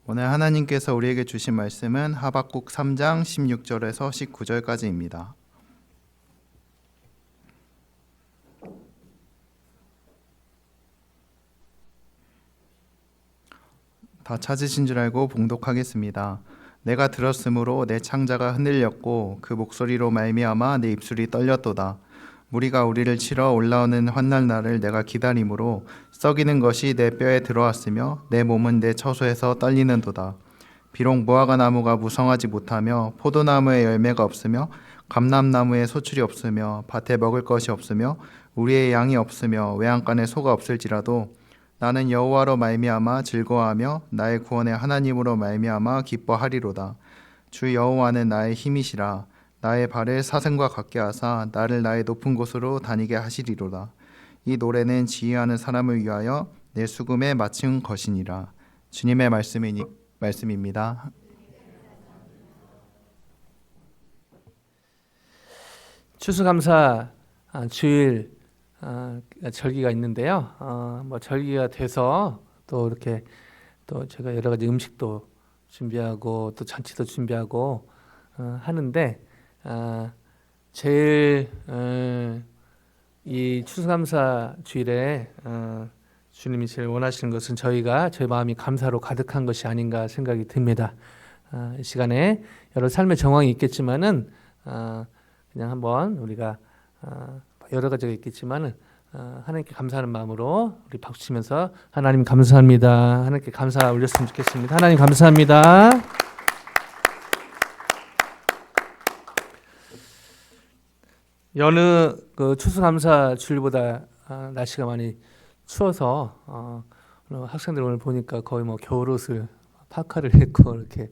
오늘 하나님께서 우리에게 주신 말씀은 하박국 3장 16절에서 19절까지입니다. 다 찾으신 줄 알고 봉독하겠습니다. 내가 들었으므로 내 창자가 흔들렸고 그 목소리로 말미암아 내 입술이 떨렸도다. 무리가 우리를 치러 올라오는 환난 날을 내가 기다림으로 썩이는 것이 내 뼈에 들어왔으며 내 몸은 내 처소에서 떨리는도다. 비록 무화과 나무가 무성하지 못하며 포도나무에 열매가 없으며 감람나무에 소출이 없으며 밭에 먹을 것이 없으며 우리의 양이 없으며 외양간에 소가 없을지라도 나는 여호와로 말미암아 즐거워하며 나의 구원의 하나님으로 말미암아 기뻐하리로다. 주 여호와는 나의 힘이시라. 나의 발을 사슴과 같게 하사 나를 나의 높은 곳으로 다니게 하시리로다. 이 노래는 지휘하는 사람을 위하여 내 수금에 맞춘 것이니라. 주님의 말씀입니다. 추수감사 주일 절기가 있는데요. 절기가 돼서 또 이렇게 또 제가 여러 가지 음식도 준비하고 또 잔치도 준비하고 하는데 제일 이 추수감사 주일에 주님이 제일 원하시는 것은 저희 마음이 감사로 가득한 것이 아닌가 생각이 듭니다. 이 시간에 여러 삶의 정황이 있겠지만은 그냥 한번 우리가 여러 가지가 있겠지만은 하나님께 감사하는 마음으로 우리 박수 치면서 하나님 감사합니다. 하나님께 감사 올렸으면 좋겠습니다. 하나님 감사합니다. 여느 그 추수감사 주일보다 날씨가 많이 추워서 학생들 오늘 보니까 거의 뭐 겨울옷을 파카를 입고 이렇게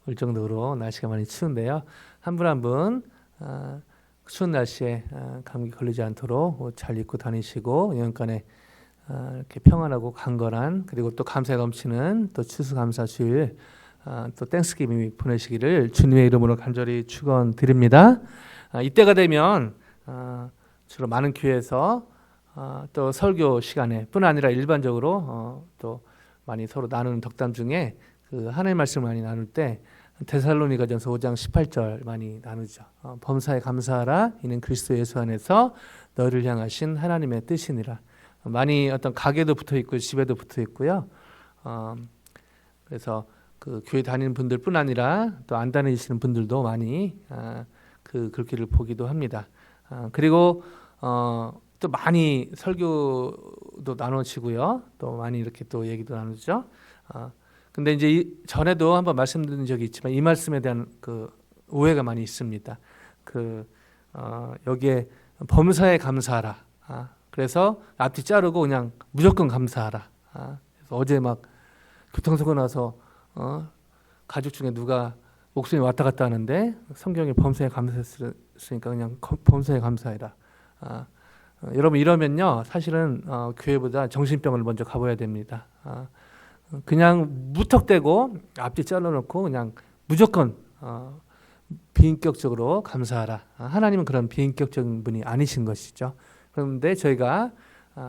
올 정도로 날씨가 많이 추운데요. 한 분 한 분 추운 날씨에 감기 걸리지 않도록 옷 잘 입고 다니시고 여행간에 이렇게 평안하고 강건한 그리고 또 감사에 넘치는 또 추수감사 주일 또 땡스기빙 보내시기를 주님의 이름으로 간절히 축원드립니다. 이때가 되면 주로 많은 교회에서 또 설교 시간에 뿐 아니라 일반적으로 또 많이 서로 나누는 덕담 중에 그 하나님의 말씀을 많이 나눌 때 데살로니가전서 5장 18절 많이 나누죠. 범사에 감사하라 이는 그리스도 예수 안에서 너를 향하신 하나님의 뜻이니라. 많이 어떤 가게도 붙어 있고 집에도 붙어 있고요. 그래서 그 교회 다니는 분들뿐 아니라 또 안 다니시는 분들도 많이 그 글귀를 보기도 합니다. 그리고 또 많이 설교도 나눠지고요. 또 많이 이렇게 또 얘기도 나누죠. 근데 이제 전에도 한번 말씀드린 적이 있지만 이 말씀에 대한 그 오해가 많이 있습니다. 여기에 범사에 감사하라. 그래서 앞뒤 자르고 그냥 무조건 감사하라. 그래서 어제 막 교통사고 나서 가족 중에 누가 목숨이 왔다 갔다 하는데 성경에 범사에 감사했으니까 그냥 범사에 감사해라. 여러분 이러면요 사실은 교회보다 정신병을 먼저 가봐야 됩니다. 그냥 무턱대고 앞뒤 잘라놓고 그냥 무조건 비인격적으로 감사하라. 하나님은 그런 비인격적인 분이 아니신 것이죠. 그런데 저희가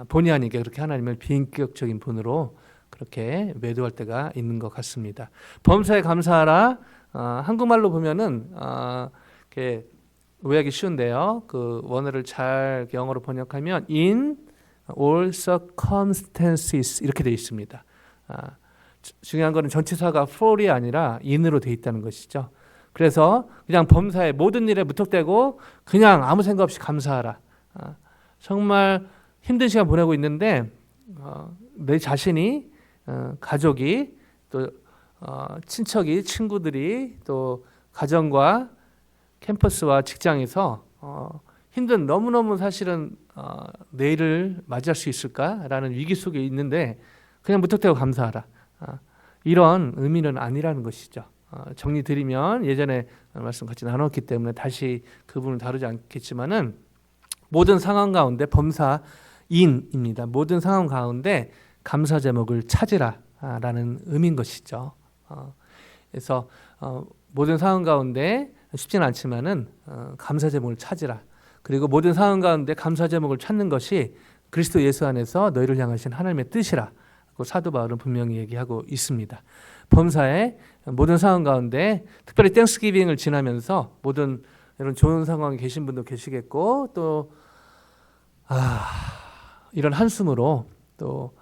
본의 아니게 그렇게 하나님을 비인격적인 분으로 그렇게 매도할 때가 있는 것 같습니다. 범사에 감사하라. 한국말로 보면은 이렇게 오해하기 쉬운데요. 그 원어를 잘 영어로 번역하면 in all circumstances 이렇게 되어 있습니다. 중요한 거는 전치사가 for이 아니라 in으로 되어 있다는 것이죠. 그래서 그냥 범사에 모든 일에 무턱대고 그냥 아무 생각 없이 감사하라. 정말 힘든 시간 보내고 있는데 내 자신이 가족이 또 친척이 친구들이 또 가정과 캠퍼스와 직장에서 힘든 너무너무 사실은 내일을 맞이할 수 있을까라는 위기 속에 있는데 그냥 무턱대고 감사하라. 이런 의미는 아니라는 것이죠. 정리 드리면 예전에 말씀 같이 나눴기 때문에 다시 그 부분을 다루지 않겠지만은 모든 상황 가운데 범사인입니다. 모든 상황 가운데 감사 제목을 찾으라라는 의미인 것이죠. 그래서 모든 상황 가운데 쉽지는 않지만은 감사 제목을 찾으라. 그리고 모든 상황 가운데 감사 제목을 찾는 것이 그리스도 예수 안에서 너희를 향하신 하나님의 뜻이라. 그 사도 바울은 분명히 얘기하고 있습니다. 범사의 모든 상황 가운데 특별히 땡스기빙을 지나면서 모든 이런 좋은 상황에 계신 분도 계시겠고 또 이런 한숨으로 또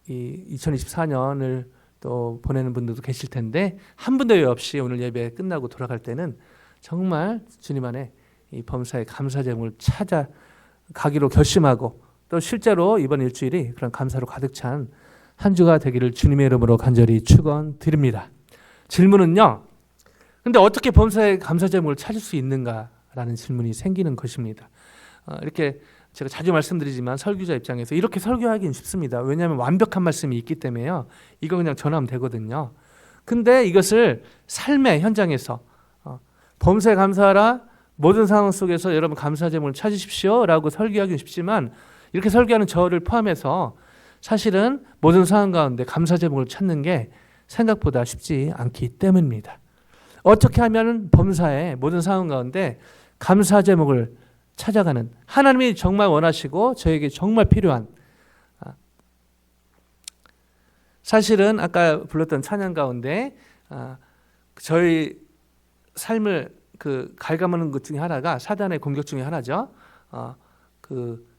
이 2024년을 또 보내는 분들도 계실 텐데 한 분도 없이 오늘 예배 끝나고 돌아갈 때는 정말 주님 안에 이 범사의 감사 제목을 찾아가기로 결심하고 또 실제로 이번 일주일이 그런 감사로 가득 찬 한 주가 되기를 주님의 이름으로 간절히 축원드립니다. 질문은요. 근데 어떻게 범사의 감사 제목을 찾을 수 있는가라는 질문이 생기는 것입니다. 이렇게 제가 자주 말씀드리지만 설교자 입장에서 이렇게 설교하기는 쉽습니다. 왜냐하면 완벽한 말씀이 있기 때문에요. 이거 그냥 전하면 되거든요. 근데 이것을 삶의 현장에서 범사에 감사하라, 모든 상황 속에서 여러분 감사 제목을 찾으십시오 라고 설교하기는 쉽지만 이렇게 설교하는 저를 포함해서 사실은 모든 상황 가운데 감사 제목을 찾는 게 생각보다 쉽지 않기 때문입니다. 어떻게 하면 범사의 모든 상황 가운데 감사 제목을 찾아가는 하나님이 정말 원하시고 저에게 정말 필요한 사실은 아까 불렀던 찬양 가운데 저희 삶을 갉아먹는 것 중에 하나가 사단의 공격 중에 하나죠.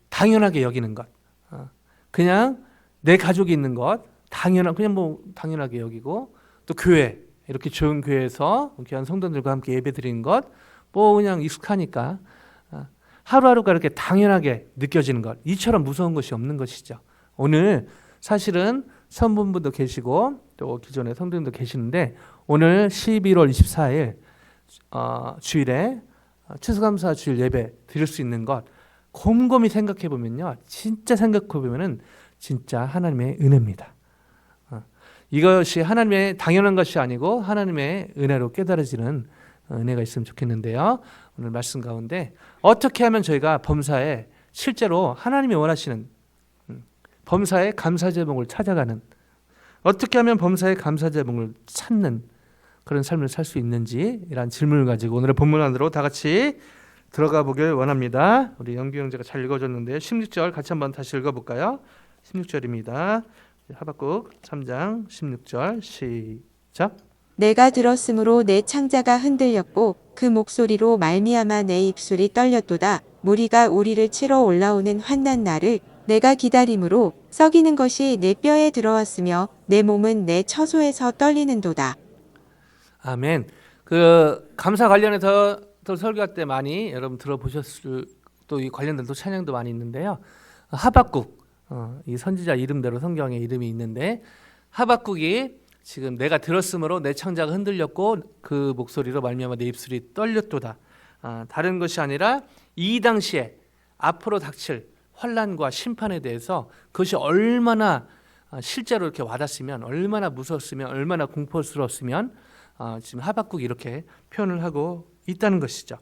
당연하게 여기는 것, 그냥 내 가족이 있는 것 당연하게 여기고 또 교회 이렇게 좋은 교회에서 귀한 성도들과 함께 예배 드리는 것 그냥 익숙하니까 하루하루가 이렇게 당연하게 느껴지는 것 이처럼 무서운 것이 없는 것이죠. 오늘 사실은 선분분도 계시고 또 기존의 성도님도 계시는데 오늘 11월 24일 주일에 추수감사 주일 예배 드릴 수 있는 것 곰곰이 생각해 보면요, 진짜 생각해 보면은 진짜 하나님의 은혜입니다. 이것이 하나님의 당연한 것이 아니고 하나님의 은혜로 깨달아지는 은혜가 있으면 좋겠는데요. 오늘 말씀 가운데 어떻게 하면 저희가 범사에 실제로 하나님이 원하시는 범사의 감사 제목을 찾아가는 어떻게 하면 범사의 감사 제목을 찾는 그런 삶을 살 수 있는지 이런 질문을 가지고 오늘의 본문 안으로 다 같이 들어가 보길 원합니다. 우리 영규 형제가 잘 읽어줬는데 16절 같이 한번 다시 읽어볼까요? 16절입니다. 하박국 3장 16절 시작. 내가 들었으므로 내 창자가 흔들렸고 그 목소리로 말미암아 내 입술이 떨렸도다. 무리가 우리를 치러 올라오는 환난 날을 내가 기다림으로 썩이는 것이 내 뼈에 들어왔으며 내 몸은 내 처소에서 떨리는도다. 아멘. 감사 관련해서 또 설교할 때 많이 여러분 들어보셨을 또 이 관련된 또 찬양도 많이 있는데요. 하박국 이 선지자 이름대로 성경에 이름이 있는데 하박국이 지금 내가 들었으므로 내 창자가 흔들렸고 그 목소리로 말미암아 내 입술이 떨렸도다. 다른 것이 아니라 이 당시에 앞으로 닥칠 환난과 심판에 대해서 그것이 얼마나 실제로 이렇게 와닿으면 얼마나 무서웠으면 얼마나 공포스러웠으면 지금 하박국이 이렇게 표현을 하고 있다는 것이죠.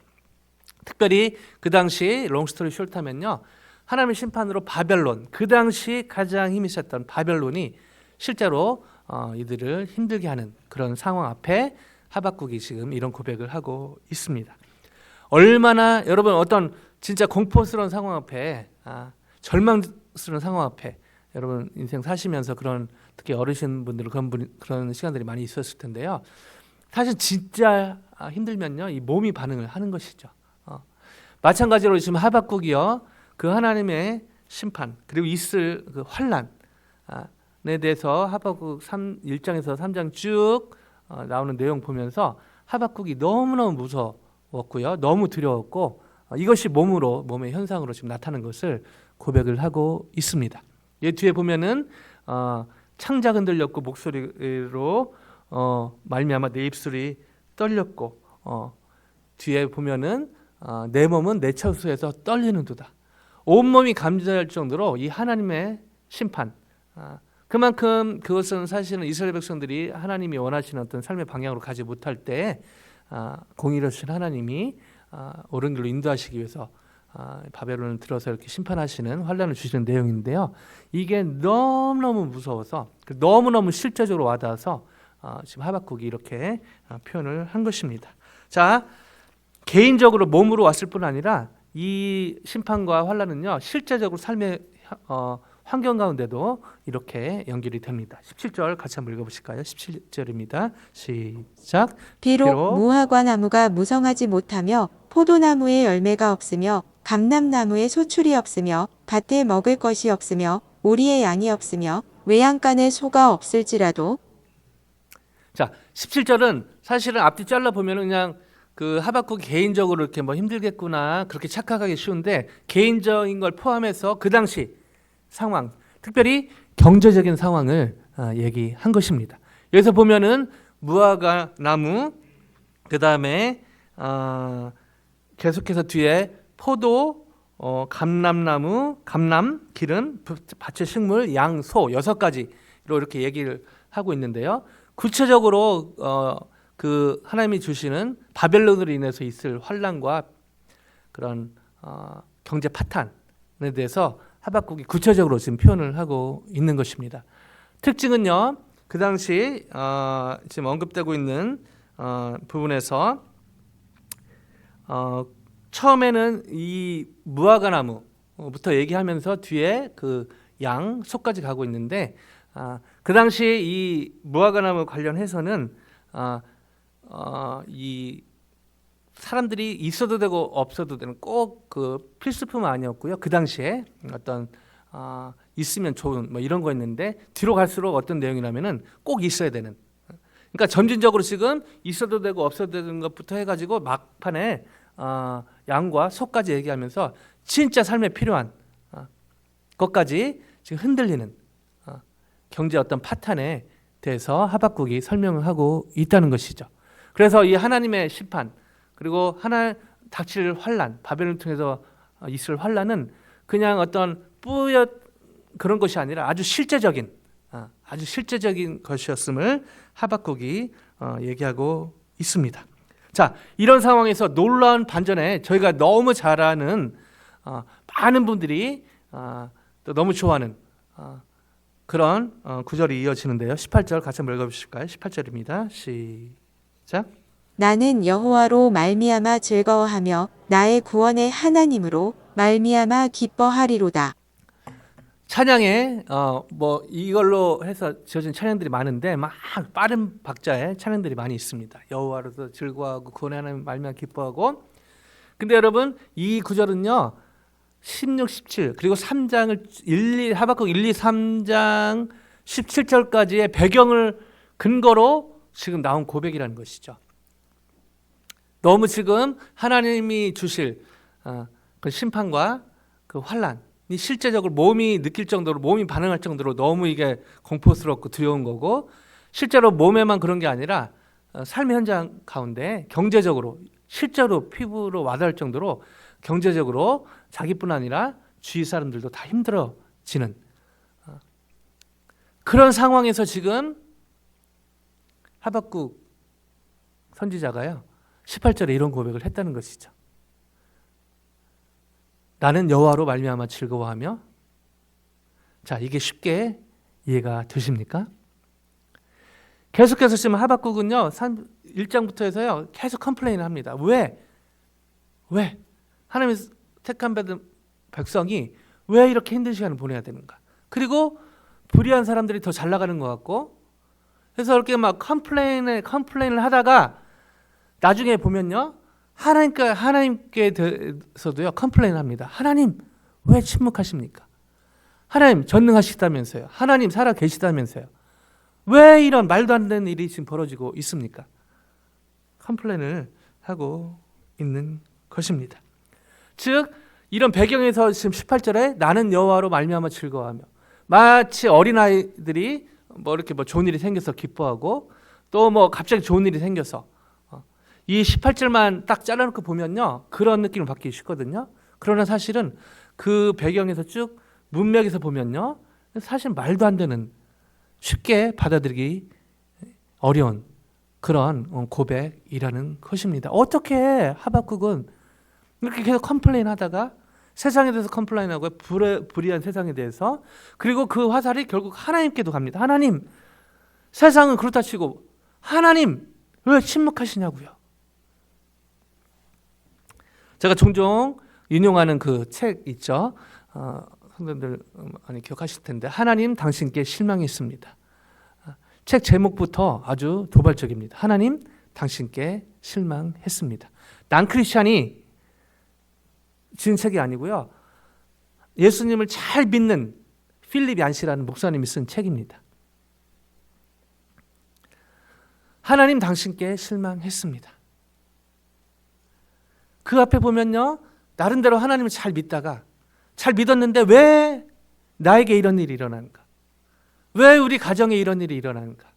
특별히 그 당시 롱스토리 숏하면요, 하나님의 심판으로 바벨론, 그 당시 가장 힘이 셌던 바벨론이 실제로 이들을 힘들게 하는 그런 상황 앞에 하박국이 지금 이런 고백을 하고 있습니다. 얼마나 여러분 어떤 진짜 공포스러운 상황 앞에 절망스러운 상황 앞에 여러분 인생 사시면서 그런 특히 어르신분들은 그런 시간들이 많이 있었을 텐데요. 사실 진짜 힘들면요, 이 몸이 반응을 하는 것이죠. 마찬가지로 지금 하박국이요, 그 하나님의 심판 그리고 있을 그 환난에 대해서 하박국 1장에서 3장 쭉 나오는 내용 보면서 하박국이 너무너무 무서웠고요, 너무 두려웠고 이것이 몸의 현상으로 지금 나타나는 것을 고백을 하고 있습니다. 이 뒤에 보면은 창자 흔들렸고 목소리로 말미암아 내 입술이 떨렸고 뒤에 보면은 내 몸은 내 처소에서 떨리는도다. 온몸이 감지할 정도로 이 하나님의 심판, 그만큼 그것은 사실은 이스라엘 백성들이 하나님이 원하시는 어떤 삶의 방향으로 가지 못할 때 공의로우신 하나님이 옳은 길로 인도하시기 위해서 바벨론을 들어서 이렇게 심판하시는 환난을 주시는 내용인데요. 이게 너무너무 무서워서 너무너무 실제적으로 와닿아서 지금 하박국이 이렇게 표현을 한 것입니다. 자, 개인적으로 몸으로 왔을 뿐 아니라 이 심판과 환난은요, 실제적으로 삶의 환경 가운데도 이렇게 연결이 됩니다. 17절 같이 한번 읽어보실까요? 17절입니다. 시작. 비록 무화과 나무가 무성하지 못하며 포도나무에 열매가 없으며 감람나무에 소출이 없으며 밭에 먹을 것이 없으며 오리에 양이 없으며 외양간에 소가 없을지라도. 자, 17절은 사실은 앞뒤 잘라 보면 그냥 그 하박국 개인적으로 이렇게 뭐 힘들겠구나 그렇게 착각하기 쉬운데 개인적인 걸 포함해서 그 당시 상황, 특별히 경제적인 상황을 얘기한 것입니다. 여기서 보면은 무화과 나무, 그 다음에 계속해서 뒤에 포도, 감람나무, 감람, 기름, 밭의 식물, 양, 소 6가지로 이렇게 얘기를 하고 있는데요. 구체적으로 그 하나님이 주시는 바벨론으로 인해서 있을 환란과 그런 경제 파탄에 대해서 하박국이 구체적으로 지금 표현을 하고 있는 것입니다. 특징은요, 그 당시 지금 언급되고 있는 부분에서 처음에는 이 무화과 나무부터 얘기하면서 뒤에 그 양, 소까지 가고 있는데 그 당시 이 무화과 나무 관련해서는 이 사람들이 있어도 되고 없어도 되는 꼭 그 필수품은 아니었고요. 그 당시에 어떤 있으면 좋은 뭐 이런 거였는데 뒤로 갈수록 어떤 내용이라면은 꼭 있어야 되는. 그러니까 점진적으로 지금 있어도 되고 없어도 되는 것부터 해가지고 막판에 양과 소까지 얘기하면서 진짜 삶에 필요한 것까지 지금 흔들리는 경제 어떤 파탄에 대해서 하박국이 설명을 하고 있다는 것이죠. 그래서 이 하나님의 심판 그리고 하나 닥칠 환란, 바벨론을 통해서 있을 환란은 그냥 어떤 뿌옇 그런 것이 아니라 아주 실제적인 것이었음을 하박국이 얘기하고 있습니다. 자, 이런 상황에서 놀라운 반전에 저희가 너무 잘 아는 많은 분들이 또 너무 좋아하는 그런 구절이 이어지는데요. 18절 같이 한번 읽어주실까요? 18절입니다. 시작. 나는 여호와로 말미암아 즐거워하며 나의 구원의 하나님으로 말미암아 기뻐하리로다. 찬양에 뭐 이걸로 해서 지어진 찬양들이 많은데 막 빠른 박자의 찬양들이 많이 있습니다. 여호와로서 즐거워하고 구원의 하나님 말미암아 기뻐하고. 근데 여러분 이 구절은요 16, 17 그리고 3장을 하박국 1, 2, 3장 17절까지의 배경을 근거로 지금 나온 고백이라는 것이죠. 너무 지금 하나님이 주실 그 심판과 그 환란이 실제적으로 몸이 느낄 정도로 몸이 반응할 정도로 너무 이게 공포스럽고 두려운 거고 실제로 몸에만 그런 게 아니라 삶의 현장 가운데 경제적으로 실제로 피부로 와닿을 정도로 경제적으로 자기뿐 아니라 주위 사람들도 다 힘들어지는 그런 상황에서 지금 하박국 선지자가요 18절에 이런 고백을 했다는 것이죠. 나는 여호와로 말미암아 즐거워하며. 자, 이게 쉽게 이해가 되십니까? 계속해서 지금 하박국은요 1장부터 해서요 계속 컴플레인을 합니다. 왜? 하나님의 택함 받은 백성이 왜 이렇게 힘든 시간을 보내야 되는가? 그리고 불의한 사람들이 더 잘 나가는 것 같고 그래서 이렇게 막 컴플레인을 하다가 나중에 보면요 하나님께 대해서도요 컴플레인을 합니다. 하나님 왜 침묵하십니까? 하나님 전능하시다면서요. 하나님 살아 계시다면서요. 왜 이런 말도 안 되는 일이 지금 벌어지고 있습니까? 컴플레인을 하고 있는 것입니다. 즉 이런 배경에서 지금 18절에 나는 여호와로 말미암아 즐거워하며 마치 어린아이들이 뭐 이렇게 뭐 좋은 일이 생겨서 기뻐하고 또 뭐 갑자기 좋은 일이 생겨서 이 18절만 딱 잘라놓고 보면요 그런 느낌을 받기 쉽거든요. 그러나 사실은 그 배경에서 쭉 문맥에서 보면요 사실 말도 안 되는 쉽게 받아들이기 어려운 그런 고백이라는 것입니다. 어떻게 하박국은 이렇게 계속 컴플레인 하다가 세상에 대해서 컴플레인하고 불의한 세상에 대해서 그리고 그 화살이 결국 하나님께도 갑니다. 하나님 세상은 그렇다 치고 하나님 왜 침묵하시냐고요. 제가 종종 인용하는 그 책 있죠. 성도들 많이 기억하실 텐데 하나님 당신께 실망했습니다. 책 제목부터 아주 도발적입니다. 하나님 당신께 실망했습니다. 난 크리스찬이 지은 책이 아니고요. 예수님을 잘 믿는 필립 얀시라는 목사님이 쓴 책입니다. 하나님 당신께 실망했습니다. 그 앞에 보면요. 나름대로 하나님을 잘 믿다가 잘 믿었는데 왜 나에게 이런 일이 일어나는가? 왜 우리 가정에 이런 일이 일어나는가?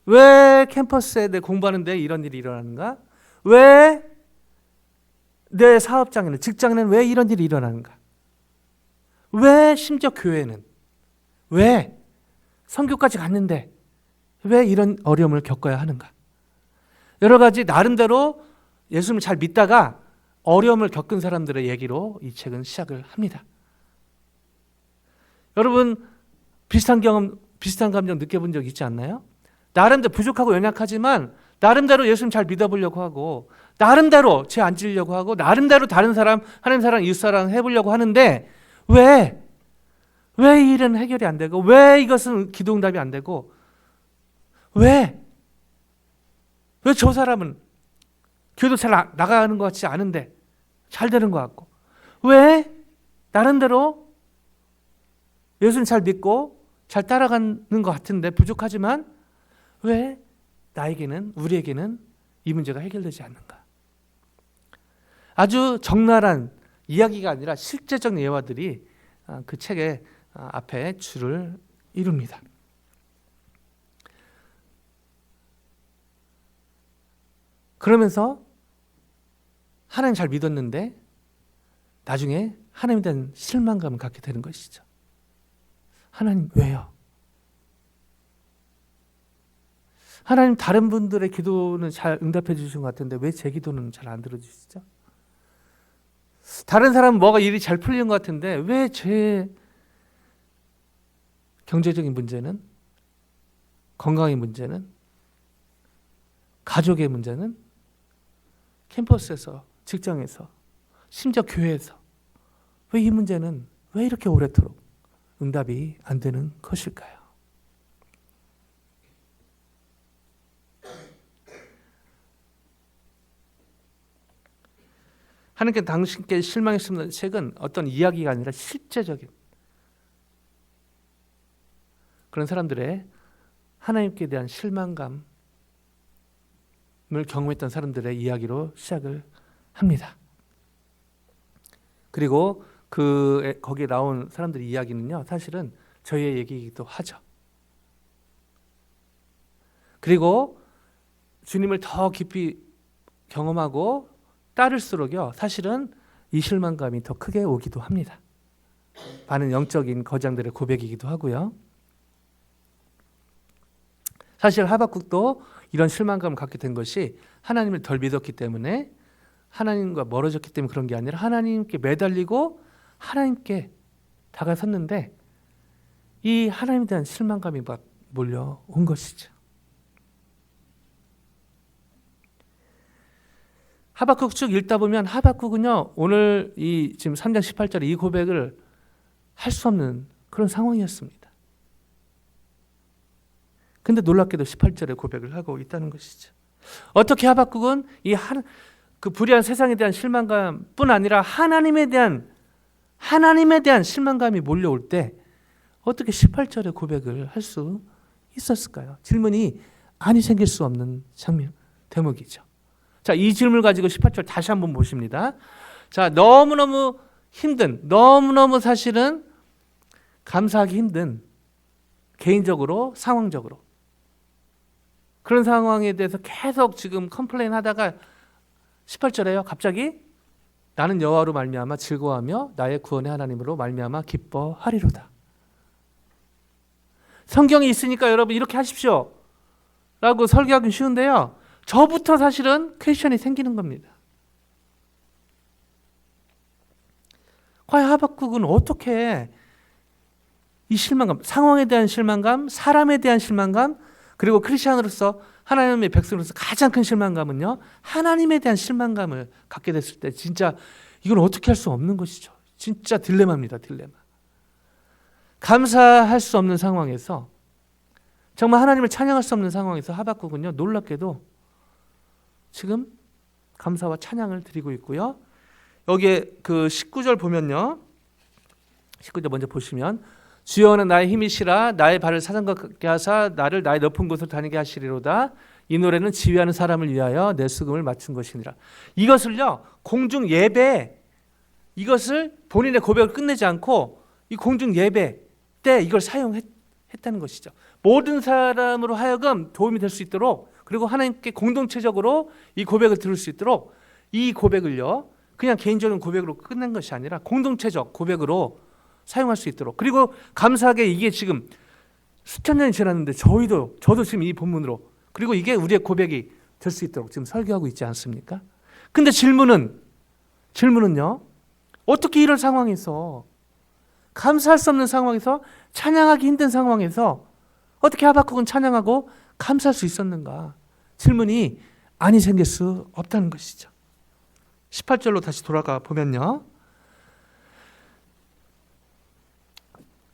왜 캠퍼스에 내 공부하는데 이런 일이 일어나는가? 왜 내 사업장에는 직장에는 왜 이런 일이 일어나는가? 왜 심지어 교회는 왜 선교까지 갔는데 왜 이런 어려움을 겪어야 하는가? 여러 가지 나름대로 예수님을 잘 믿다가 어려움을 겪은 사람들의 얘기로 이 책은 시작을 합니다. 여러분 비슷한 경험, 비슷한 감정 느껴본 적 있지 않나요? 나름대로 부족하고 연약하지만 나름대로 예수님 잘 믿어보려고 하고 나름대로 죄 안 지으려고 하고 나름대로 다른 사람, 하나님 사랑, 이웃 사랑 해보려고 하는데 왜 이 일은 해결이 안 되고 왜 이것은 기도응답이 안 되고 왜 저 사람은 교회도 잘 나가는 것 같지 않은데 잘 되는 것 같고 왜 나름대로 예수님 잘 믿고 잘 따라가는 것 같은데 부족하지만 왜 나에게는 우리에게는 이 문제가 해결되지 않는가? 아주 적나라한 이야기가 아니라 실제적 예화들이 그 책의 앞에 줄을 이룹니다. 그러면서 하나님 잘 믿었는데 나중에 하나님에 대한 실망감을 갖게 되는 것이죠. 하나님 왜요? 하나님 다른 분들의 기도는 잘 응답해 주신 것 같은데 왜 제 기도는 잘 안 들어주시죠? 다른 사람은 뭐가 일이 잘 풀리는 것 같은데 왜 제 경제적인 문제는, 건강의 문제는, 가족의 문제는, 캠퍼스에서, 직장에서, 심지어 교회에서 왜 이 문제는 왜 이렇게 오래도록 응답이 안 되는 것일까요? 하나님께 당신께 실망했습니다. 책은 어떤 이야기가 아니라 실제적인 그런 사람들의 하나님께 대한 실망감을 경험했던 사람들의 이야기로 시작을 합니다. 그리고 거기에 나온 사람들의 이야기는요, 사실은 저희의 얘기이기도 하죠. 그리고 주님을 더 깊이 경험하고 따를수록요, 사실은 이 실망감이 더 크게 오기도 합니다. 많은 영적인 거장들의 고백이기도 하고요. 사실 하박국도 이런 실망감을 갖게 된 것이 하나님을 덜 믿었기 때문에, 하나님과 멀어졌기 때문에 그런 게 아니라 하나님께 매달리고 하나님께 다가섰는데 이 하나님에 대한 실망감이 막 몰려온 것이죠. 하박국 쭉 읽다 보면 하박국은요, 오늘 이 지금 3장 18절에 이 고백을 할 수 없는 그런 상황이었습니다. 근데 놀랍게도 18절에 고백을 하고 있다는 것이죠. 어떻게 하박국은 그 불의한 세상에 대한 실망감뿐 아니라 하나님에 대한 실망감이 몰려올 때 어떻게 18절에 고백을 할 수 있었을까요? 질문이 아니 생길 수 없는 대목이죠. 자, 이 질문을 가지고 18절 다시 한번 보십니다. 자, 너무너무 힘든, 너무너무 사실은 감사하기 힘든 개인적으로, 상황적으로 그런 상황에 대해서 계속 지금 컴플레인 하다가 18절에요. 갑자기 나는 여호와로 말미암아 즐거워하며 나의 구원의 하나님으로 말미암아 기뻐하리로다. 성경이 있으니까 여러분 이렇게 하십시오 라고 설교하기 쉬운데요, 저부터 사실은 퀘스천이 생기는 겁니다. 과연 하박국은 어떻게 이 실망감, 상황에 대한 실망감, 사람에 대한 실망감, 그리고 크리스찬으로서 하나님의 백성으로서 가장 큰 실망감은요, 하나님에 대한 실망감을 갖게 됐을 때 진짜 이건 어떻게 할 수 없는 것이죠. 진짜 딜레마입니다. 딜레마. 감사할 수 없는 상황에서, 정말 하나님을 찬양할 수 없는 상황에서 하박국은요, 놀랍게도 지금 감사와 찬양을 드리고 있고요. 여기에 그 19절 보면요, 19절 먼저 보시면, 주여는 나의 힘이시라 나의 발을 사장과 같게 하사 나를 나의 높은 곳을 다니게 하시리로다. 이 노래는 지휘하는 사람을 위하여 내 수금을 맞춘 것이니라. 이것을요, 공중 예배, 이것을 본인의 고백을 끝내지 않고 이 공중 예배 때 이걸 사용했다는 것이죠. 모든 사람으로 하여금 도움이 될 수 있도록, 그리고 하나님께 공동체적으로 이 고백을 들을 수 있도록 이 고백을요, 그냥 개인적인 고백으로 끝낸 것이 아니라 공동체적 고백으로 사용할 수 있도록. 그리고 감사하게 이게 지금 수천 년이 지났는데 저도 지금 이 본문으로, 그리고 이게 우리의 고백이 될 수 있도록 지금 설교하고 있지 않습니까? 근데 질문은요, 어떻게 이런 상황에서, 감사할 수 없는 상황에서, 찬양하기 힘든 상황에서 어떻게 하박국은 찬양하고 감사할 수 있었는가? 질문이 아니 생길 수 없다는 것이죠. 18절로 다시 돌아가 보면요,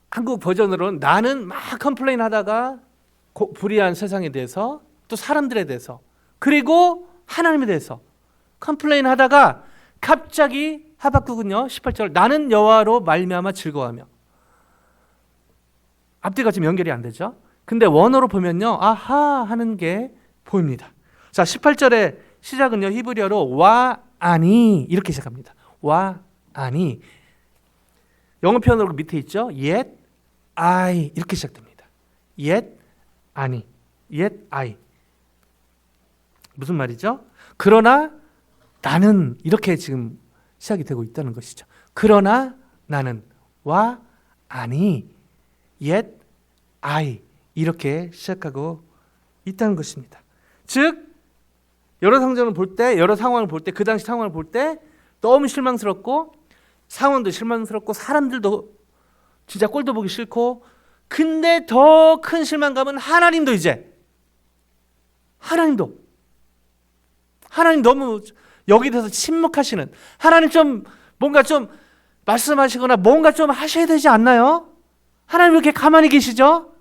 한국 버전으로는 나는 막 컴플레인 하다가 불의한 세상에 대해서, 또 사람들에 대해서, 그리고 하나님에 대해서 컴플레인 하다가 갑자기 하박국은요, 18절, 나는 여호와로 말미암아 즐거워하며. 앞뒤가 지금 연결이 안 되죠. 근데 원어로 보면요, 아하 하는 게 보입니다. 자, 18절의 시작은요, 히브리어로 와 아니 이렇게 시작합니다. 와 아니. 영어 표현으로 밑에 있죠. yet I 이렇게 시작됩니다. yet 아니, yet I. 무슨 말이죠? 그러나 나는, 이렇게 지금 시작이 되고 있다는 것이죠. 그러나 나는, 와 아니, yet I 이렇게 시작하고 있다는 것입니다. 즉 여러 상황을 볼 때, 그 당시 상황을 볼 때 너무 실망스럽고, 상황도 실망스럽고, 사람들도 진짜 꼴도 보기 싫고, 근데 더 큰 실망감은 하나님 너무 여기 대해서 침묵하시는, 하나님 좀 뭔가 좀 말씀하시거나 뭔가 좀 하셔야 되지 않나요? 하나님 왜 이렇게 가만히 계시죠?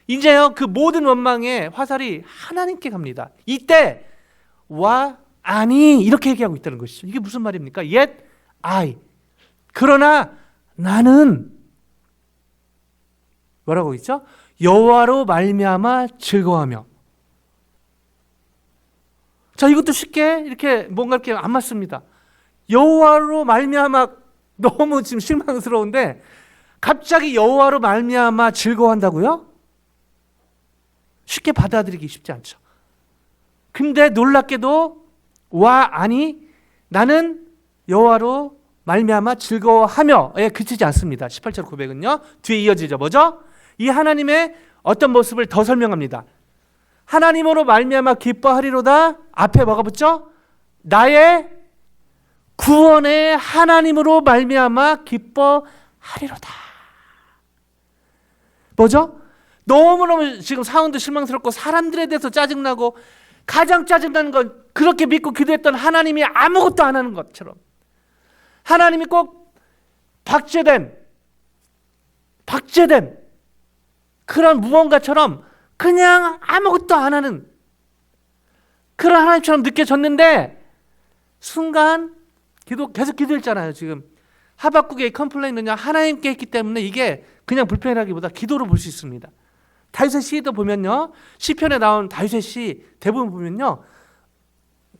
이제요, 그 모든 원망의 화살이 하나님께 갑니다. 이때 와 아니 이렇게 얘기하고 있다는 것이죠. 이게 무슨 말입니까? yet I, 그러나 나는 뭐라고 있죠? 여호와로 말미암아 즐거워하며. 자, 이것도 쉽게 이렇게 뭔가 이렇게 안 맞습니다. 여호와로 말미암아, 너무 지금 실망스러운데 갑자기 여호와로 말미암아 즐거워한다고요? 쉽게 받아들이기 쉽지 않죠. 근데 놀랍게도 와 아니 나는 여호와로 말미암아 즐거워하며에 그치지 않습니다. 18절 고백은요, 뒤에 이어지죠. 뭐죠? 이 하나님의 어떤 모습을 더 설명합니다. 하나님으로 말미암아 기뻐하리로다. 앞에 뭐가 붙죠? 나의 구원의 하나님으로 말미암아 기뻐하리로다. 뭐죠? 너무너무 지금 상황도 실망스럽고, 사람들에 대해서 짜증나고, 가장 짜증나는 건 그렇게 믿고 기도했던 하나님이 아무것도 안 하는 것처럼, 하나님이 꼭 박제된 그런 무언가처럼 그냥 아무것도 안 하는 그런 하나님처럼 느껴졌는데, 순간 계속 기도했잖아요. 지금 하박국의 컴플레인은요, 하나님께 했기 때문에 이게 그냥 불편하기보다 기도로 볼 수 있습니다. 다윗의 시도 보면요, 시편에 나온 다윗의 시 대부분 보면요,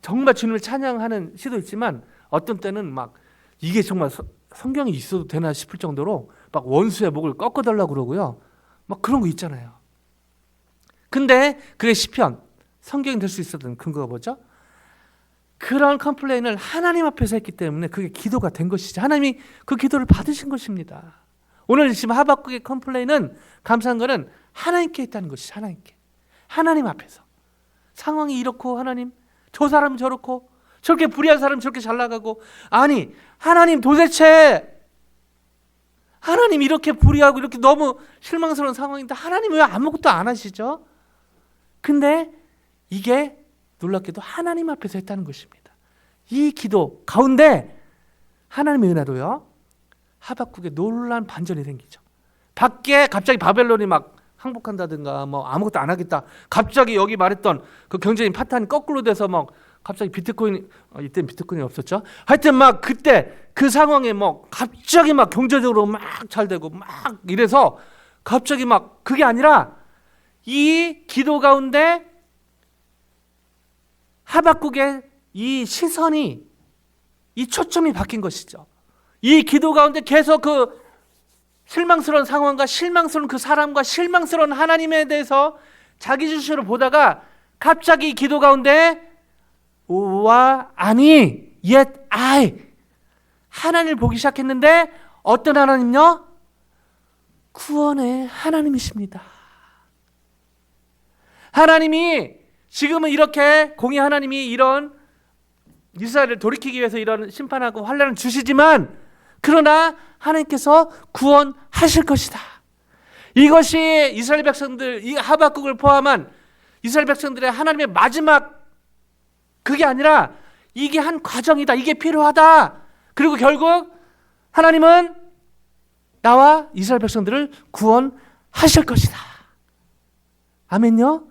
정말 주님을 찬양하는 시도 있지만 어떤 때는 막 이게 정말 성경이 있어도 되나 싶을 정도로 막 원수의 목을 꺾어달라고 그러고요, 막 그런 거 있잖아요. 근데 그게 시편, 성경이 될 수 있었던 근거가 뭐죠? 그런 컴플레인을 하나님 앞에서 했기 때문에 그게 기도가 된 것이죠. 하나님이 그 기도를 받으신 것입니다. 오늘 지금 하박국의 컴플레인은, 감사한 거는 하나님께 했다는 것이죠. 하나님 앞에서 상황이 이렇고, 하나님 저 사람은 저렇고, 저렇게 불의한 사람은 저렇게 잘 나가고, 아니 하나님 도대체 하나님 이렇게 불의하고 이렇게 너무 실망스러운 상황인데 하나님 왜 아무것도 안 하시죠? 근데 이게 놀랍게도 하나님 앞에서 했다는 것입니다. 이 기도 가운데 하나님의 은혜로요, 하박국에 놀라운 반전이 생기죠. 밖에 갑자기 바벨론이 막 항복한다든가 뭐 아무것도 안 하겠다. 갑자기 여기 말했던 그 경제적인 파탄이 거꾸로 돼서 막 갑자기 비트코인 이때는 비트코인이 없었죠. 하여튼 막 그때 그 상황에 뭐 갑자기 막 경제적으로 막 잘 되고 막 이래서 갑자기 막 그게 아니라 이 기도 가운데 하박국의 이 시선이 이 초점이 바뀐 것이죠. 이 기도 가운데 계속 그 실망스러운 상황과 실망스러운 그 사람과 실망스러운 하나님에 대해서 자기 주시로 보다가 갑자기 이 기도 가운데 우와 아니 yet I 하나님을 보기 시작했는데 어떤 하나님요? 구원의 하나님이십니다. 하나님이 지금은 이렇게 공의 하나님이 이런 이스라엘을 돌이키기 위해서 이런 심판하고 환난을 주시지만 그러나 하나님께서 구원하실 것이다. 이것이 이스라엘 백성들, 이 하박국을 포함한 이스라엘 백성들의 하나님의 마지막 그게 아니라 이게 한 과정이다. 이게 필요하다. 그리고 결국 하나님은 나와 이스라엘 백성들을 구원하실 것이다. 아멘요?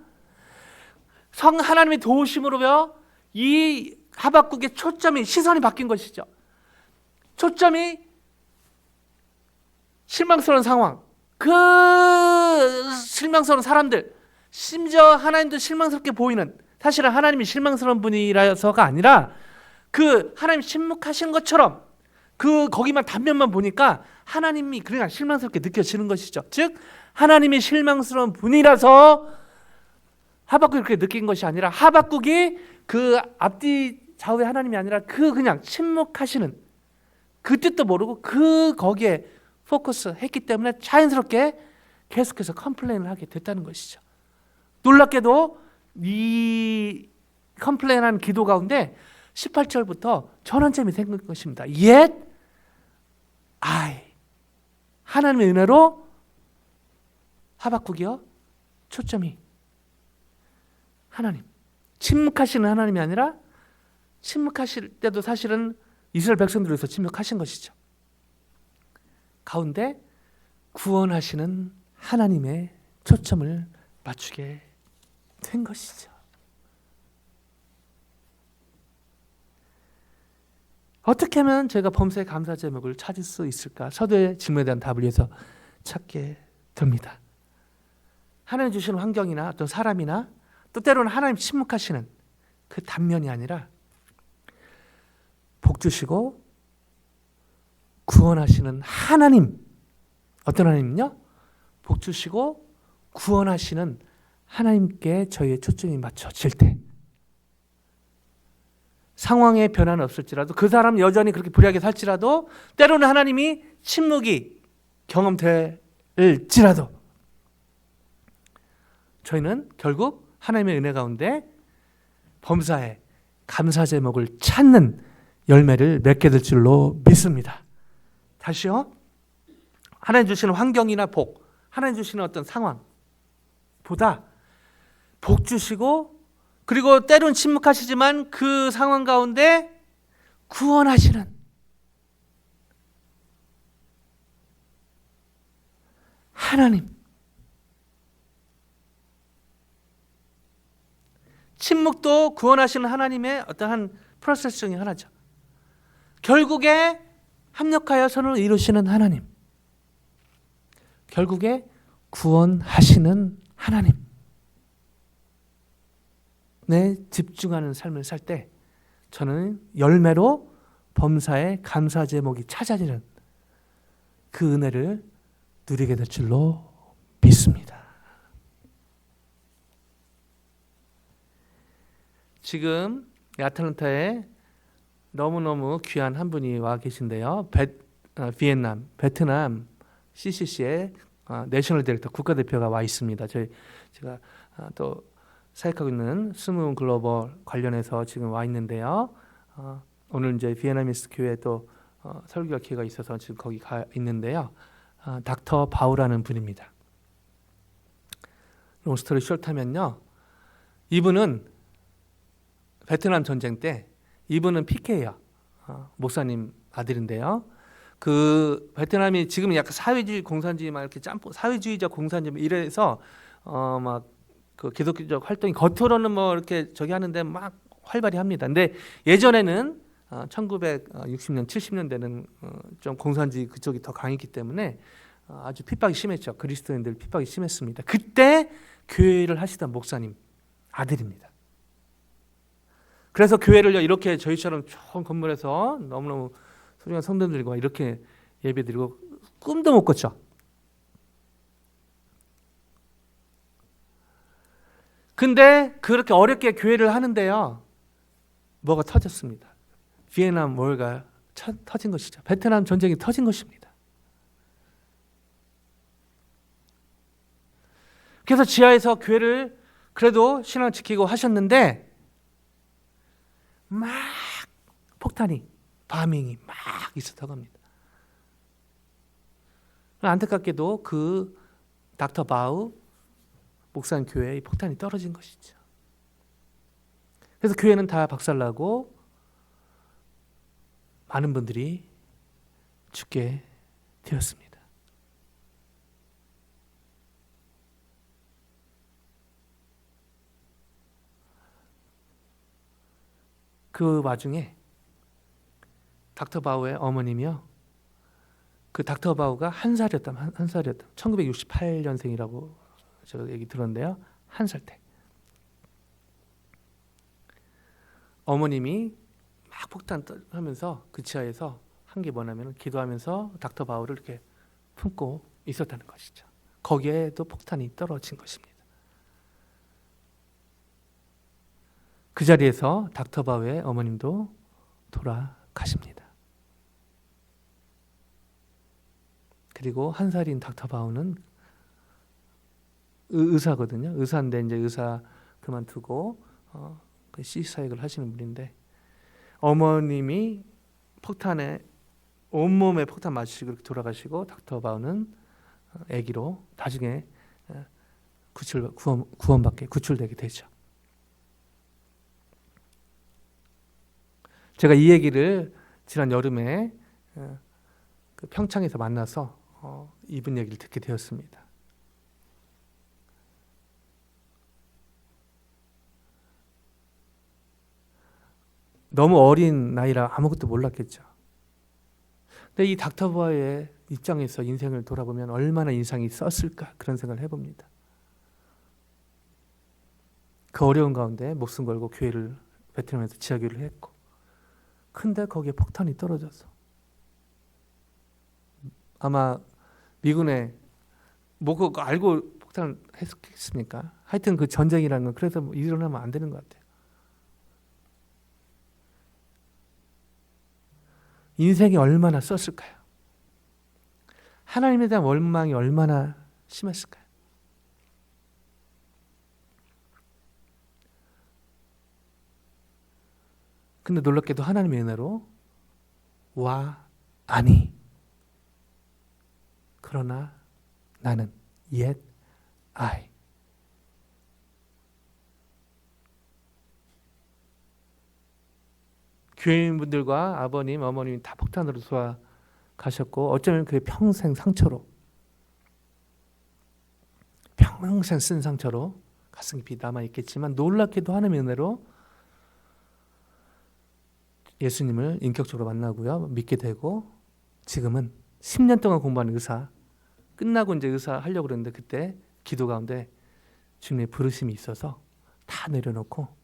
성 하나님의 도우심으로요 이 하박국의 초점이 시선이 바뀐 것이죠. 초점이 실망스러운 상황, 그 실망스러운 사람들, 심지어 하나님도 실망스럽게 보이는, 사실은 하나님이 실망스러운 분이라서가 아니라 그 하나님 침묵하신 것처럼 그 거기만 단면만 보니까 하나님이 그냥 실망스럽게 느껴지는 것이죠. 즉 하나님이 실망스러운 분이라서 하박국이 그렇게 느낀 것이 아니라 하박국이 그 앞뒤 좌우의 하나님이 아니라 그 그냥 침묵하시는 그 뜻도 모르고 그 거기에 포커스 했기 때문에 자연스럽게 계속해서 컴플레인을 하게 됐다는 것이죠. 놀랍게도 이 컴플레인하는 기도 가운데 18절부터 전환점이 생긴 것입니다. Yet I 하나님의 은혜로 하박국이요 초점이 하나님 침묵하시는 하나님이 아니라 침묵하실 때도 사실은 이스라엘 백성들을 위해서 침묵하신 것이죠. 가운데 구원하시는 하나님의 초점을 맞추게 된 것이죠. 어떻게 하면 제가 범사의 감사 제목을 찾을 수 있을까? 서두의 질문에 대한 답을 위해서 찾게 됩니다. 하나님 주시는 환경이나 어떤 사람이나 또 때로는 하나님 침묵하시는 그 단면이 아니라 복 주시고 구원하시는 하나님, 어떤 하나님은요? 복 주시고 구원하시는 하나님께 저희의 초점이 맞춰질 때 상황의 변화는 없을지라도 그 사람 여전히 그렇게 불의하게 살지라도 때로는 하나님이 침묵이 경험될지라도 저희는 결국 하나님의 은혜 가운데 범사에 감사 제목을 찾는 열매를 맺게 될 줄로 믿습니다. 다시요. 하나님 주시는 환경이나 복, 하나님 주시는 어떤 상황보다 복 주시고 그리고 때론 침묵하시지만 그 상황 가운데 구원하시는 하나님, 침묵도 구원하시는 하나님의 어떠한 프로세스 중에 하나죠. 결국에 합력하여 선을 이루시는 하나님, 결국에 구원하시는 하나님 내 집중하는 삶을 살 때 저는 열매로 범사의 감사 제목이 찾아지는 그 은혜를 누리게 될 줄로 믿습니다. 지금 아틀란타에 너무너무 귀한 한 분이 와 계신데요. 베트남 CCC의 내셔널 디렉터 국가대표가 와 있습니다. 제가 또 사역하고 있는 스무 글로벌 관련해서 지금 와 있는데요. 오늘 이제 비에나미스 교회 또 설교 기회가 있어서 지금 거기 가 있는데요. 닥터 바우라는 분입니다. 롱스토리 숏하면요, 이분은 베트남 전쟁 때 이분은 PK예요. 목사님 아들인데요. 그 베트남이 지금 약간 사회주의 공산주의 막 이렇게 짬뽕 사회주의적 공산주의 이래서 막 그 기독교적 활동이 겉으로는 뭐 이렇게 저기 하는데 막 활발히 합니다. 근데 예전에는 1960년 70년대는 좀 공산주의 그쪽이 더 강했기 때문에 아주 핍박이 심했죠. 그리스도인들 핍박이 심했습니다. 그때 교회를 하시던 목사님 아들입니다. 그래서 교회를 이렇게 저희처럼 좋은 건물에서 너무너무 소중한 성도들과 이렇게 예배드리고 꿈도 못 꿨죠. 근데 그렇게 어렵게 교회를 하는데요, 뭐가 터졌습니다. 비엔남 월가 터진 것이죠. 베트남 전쟁이 터진 것입니다. 그래서 지하에서 교회를 그래도 신앙 지키고 하셨는데 막 폭탄이 바밍이 막 있었다고 합니다. 안타깝게도 그 닥터 바우 목사님 교회에 폭탄이 떨어진 것이죠. 그래서 교회는 다 박살나고 많은 분들이 죽게 되었습니다. 그 와중에 닥터 바우의 어머님이요. 그 닥터 바우가 한 살이었다. 1968년생이라고 제가 얘기 들었는데요. 한 살 때. 어머님이 막 폭탄하면서 그 지하에서 한 게 뭐냐면 기도하면서 닥터 바우를 이렇게 품고 있었다는 것이죠. 거기에도 폭탄이 떨어진 것입니다. 그 자리에서 닥터 바우의 어머님도 돌아가십니다. 그리고 한 살인 닥터 바우는 의사거든요. 의사인데 이제 의사 그만두고 시사역을 하시는 분인데 어머님이 폭탄에 온몸에 폭탄 맞으시고 돌아가시고 닥터 바우는 아기로 나중에 구원받게 구출되게 되죠. 제가 이 얘기를 지난 여름에 그 평창에서 만나서 이분 얘기를 듣게 되었습니다. 너무 어린 나이라 아무것도 몰랐겠죠. 근데 이 닥터 바우의 입장에서 인생을 돌아보면 얼마나 인상이 썼을까 그런 생각을 해봅니다. 그 어려운 가운데 목숨 걸고 교회를 베트남에서 지하교회를 했고 근데 거기에 폭탄이 떨어져서 아마 미군에 뭐 그거 알고 폭탄을 했겠습니까? 하여튼 그 전쟁이라는 건 그래서 뭐 일어나면 안 되는 것 같아요. 인생이 얼마나 썼을까요? 하나님에 대한 원망이 얼마나 심했을까요? 근데 놀랍게도 하나님의 은혜로 와 아니 그러나 나는 yet I 교인분들과 아버님, 어머님이 다 폭탄으로 돌아가셨고 어쩌면 그게 평생 상처로 평생 쓴 상처로 가슴 깊이 남아있겠지만 놀랍게도 하나님의 은혜로 예수님을 인격적으로 만나고요. 믿게 되고 지금은 10년 동안 공부한 의사 끝나고 이제 의사 하려고 그랬는데 그때 기도 가운데 주님의 부르심이 있어서 다 내려놓고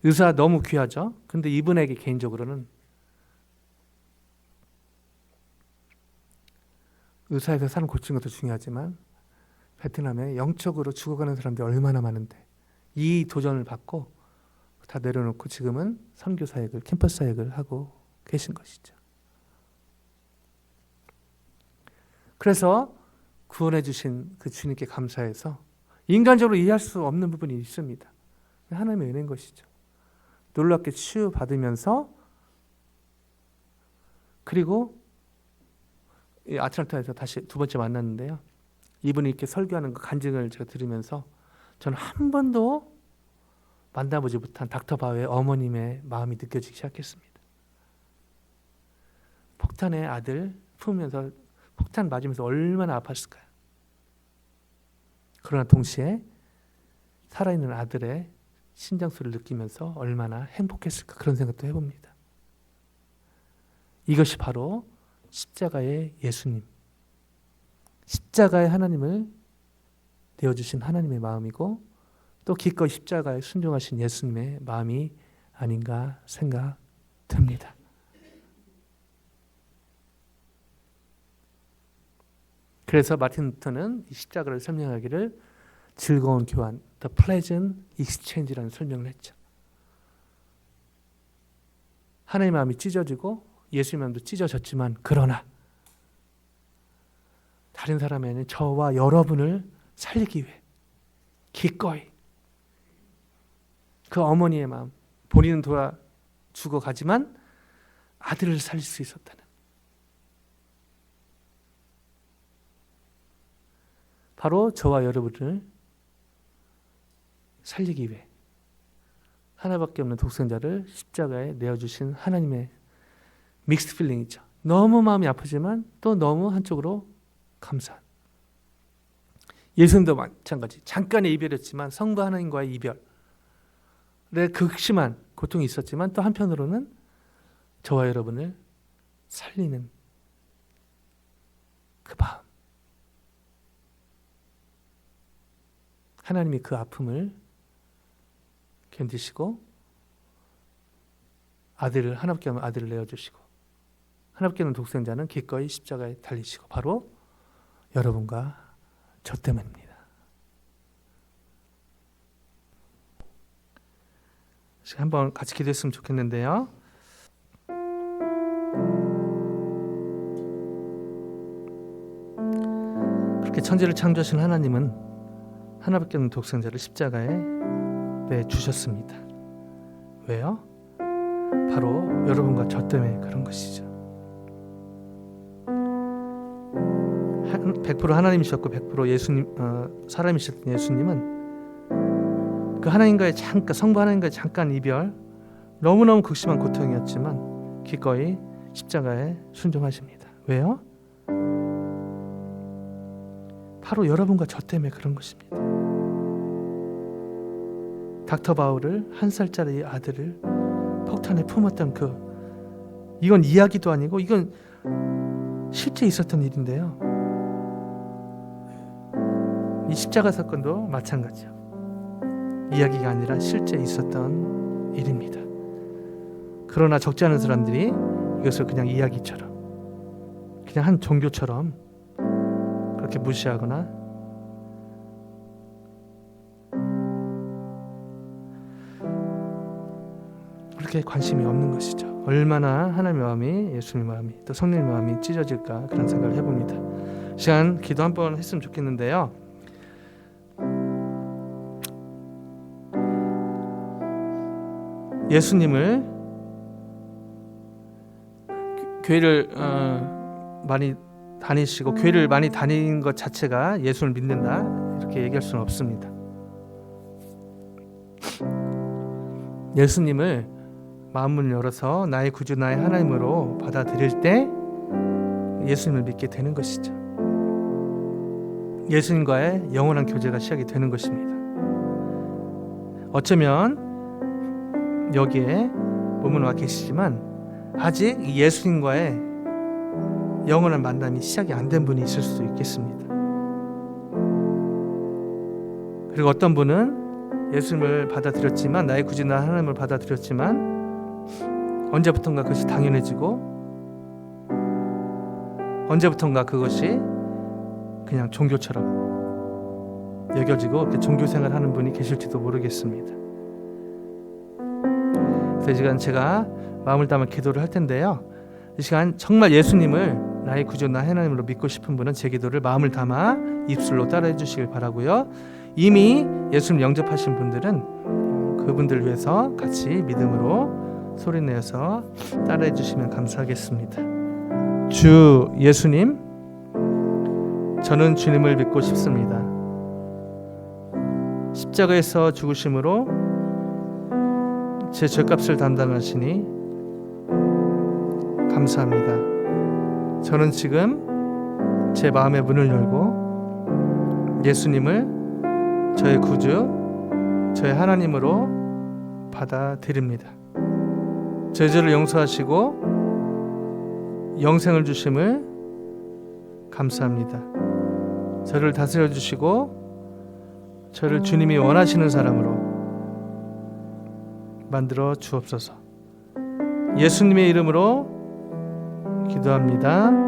의사 너무 귀하죠. 근데 이분에게 개인적으로는 의사에서 사람 고치는 것도 중요하지만 베트남에 영적으로 죽어가는 사람들이 얼마나 많은데 이 도전을 받고 다 내려놓고 지금은 선교 사역을 캠퍼스 사역을 하고 계신 것이죠. 그래서 구원해 주신 그 주님께 감사해서 인간적으로 이해할 수 없는 부분이 있습니다. 하나님의 은혜인 것이죠. 놀랍게 치유받으면서 그리고 아틀란타에서 다시 두 번째 만났는데요. 이분이 이렇게 설교하는 그 간증을 제가 들으면서 저는 한 번도 만나보지 못한 닥터 바우의 어머님의 마음이 느껴지기 시작했습니다. 폭탄의 아들 품으면서 폭탄 맞으면서 얼마나 아팠을까요? 그러나 동시에 살아있는 아들의 심장 소리를 느끼면서 얼마나 행복했을까 그런 생각도 해봅니다. 이것이 바로 십자가의 예수님, 십자가의 하나님을 내어주신 하나님의 마음이고 또 기꺼이 십자가에 순종하신 예수님의 마음이 아닌가 생각됩니다. 그래서 마틴 루터는 이 십자가를 설명하기를 즐거운 교환, the pleasant exchange라는 설명을 했죠. 하나님의 마음이 찢어지고 예수의 마음도 찢어졌지만 그러나 다른 사람에는 저와 여러분을 살리기 위해 기꺼이 그 어머니의 마음, 본인은 돌아 죽어가지만 아들을 살릴 수 있었다는, 바로 저와 여러분을 살리기 위해 하나밖에 없는 독생자를 십자가에 내어주신 하나님의 믹스드 필링이죠. 너무 마음이 아프지만 또 너무 한쪽으로 감사한. 예수님도 마찬가지. 잠깐의 이별이었지만 성부 하나님과의 이별에 극심한 고통이 있었지만 또 한편으로는 저와 여러분을 살리는 그 마음. 하나님이 그 아픔을 견디시고 아들을, 하나밖에 없는 아들을 내어주시고 하나밖에 없는 독생자는 기꺼이 십자가에 달리시고 바로 여러분과 저 때문입니다. 한번 같이 기도했으면 좋겠는데요. 그렇게 천지를 창조하신 하나님은 하나밖에 없는 독생자를 십자가에 내주셨습니다. 왜요? 바로 여러분과 저 때문에 그런 것이죠. 100% 하나님이셨고 100% 예수님, 사람이셨던 예수님은 그 하나님과의 잠깐, 성부 하나님과의 잠깐 이별, 너무너무 극심한 고통이었지만 기꺼이 십자가에 순종하십니다. 왜요? 바로 여러분과 저 때문에 그런 것입니다. 닥터 바울을 1살짜리 아들을 폭탄에 품었던 이건 이야기도 아니고 이건 실제 있었던 일인데요. 이 십자가 사건도 마찬가지요. 이야기가 아니라 실제 있었던 일입니다. 그러나 적지 않은 사람들이 이것을 그냥 이야기처럼, 그냥 한 종교처럼 그렇게 무시하거나 그렇게 관심이 없는 것이죠. 얼마나 하나님의 마음이, 예수님의 마음이, 또 성령의 마음이 찢어질까 그런 생각을 해봅니다. 시간 기도 한번 했으면 좋겠는데요. 예수님을 교회를 많이 다니시고 교회를 많이 다니는 것 자체가 예수를 믿는다 이렇게 얘기할 수는 없습니다. 예수님을 마음을 열어서 나의 구주 나의 하나님으로 받아들일 때 예수님을 믿게 되는 것이죠. 예수님과의 영원한 교제가 시작이 되는 것입니다. 어쩌면 여기에 몸은 와 계시지만 아직 예수님과의 영원한 만남이 시작이 안 된 분이 있을 수도 있겠습니다. 그리고 어떤 분은 예수님을 받아들였지만, 나의 구주 나의 하나님을 받아들였지만 언제부턴가 그것이 당연해지고 언제부턴가 그것이 그냥 종교처럼 여겨지고 종교생활 하는 분이 계실지도 모르겠습니다. 그래서 이 시간 제가 마음을 담아 기도를 할 텐데요. 이 시간 정말 예수님을 나의 구주 나의 하나님으로 믿고 싶은 분은 제 기도를 마음을 담아 입술로 따라해 주시길 바라고요. 이미 예수님 영접하신 분들은 그분들을 위해서 같이 믿음으로 소리내어서 따라해 주시면 감사하겠습니다. 주 예수님, 저는 주님을 믿고 싶습니다. 십자가에서 죽으심으로 제 죄값을 담당하시니 감사합니다. 저는 지금 제 마음의 문을 열고 예수님을 저의 구주, 저의 하나님으로 받아들입니다. 제 죄를 용서하시고 영생을 주심을 감사합니다. 저를 다스려 주시고 저를 주님이 원하시는 사람으로 만들어 주옵소서. 예수님의 이름으로 기도합니다.